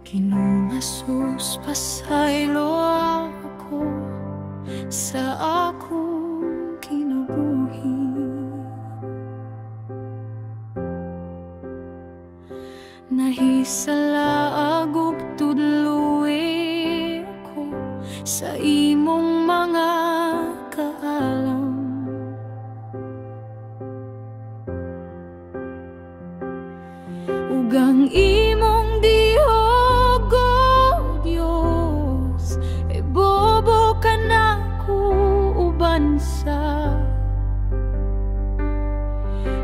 Kinumasus pasaylo ako sa akong kinabuhi. Nahisala agog tudluwi ko sa imong mga kaalam. Ugang imong dihog o Dios, bobo ka na ko uban sa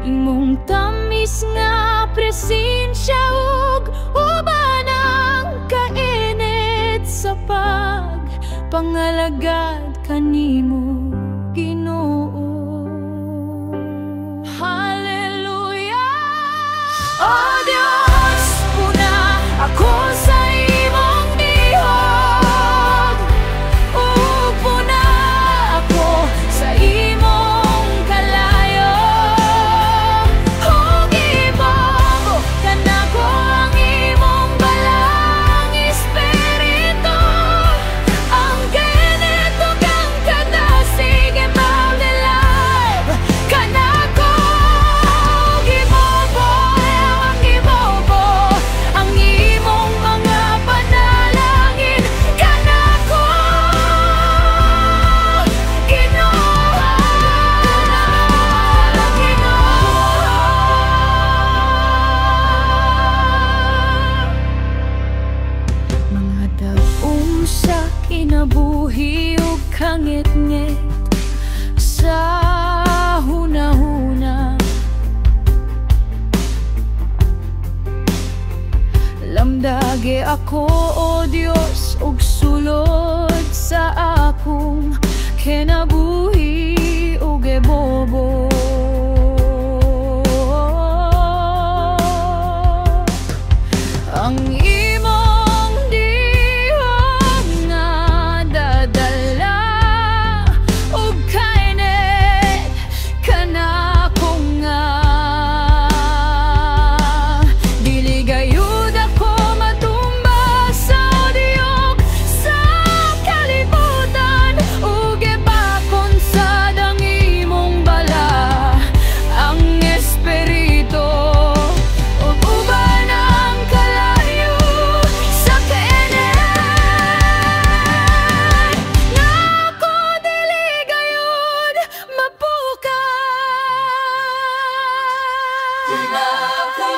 imong tamis nga presensya ug uban ang kainit sa pagpangalagad kanimo Ginoo. Hallelujah. Oh Dios, puna ako sa imong dihog, ug puna ako sa imong kalayo. Ug ibobo ka na ko ang imong balang espiritu, ang kainit ug ang kadasig about the life kanako. Ug ibobo ang ibobo ang imong mga panalangin kanako, Ginoo. Mga daong sa kinabuhi ug kangit-ngit sa hunahuna, lamdagi ako o Dios ug sulod sa akong kinabuhi ug ebobo. Ang imong dihog nga dadala ug kainit kanako nga dili gayud ako matumba sa diog sa kalibutan, ug ipakon sa dangimong bala ang espiritu, ug uban ang kalayo sa kainit nga ako dili gayud mapukaw. Kung ako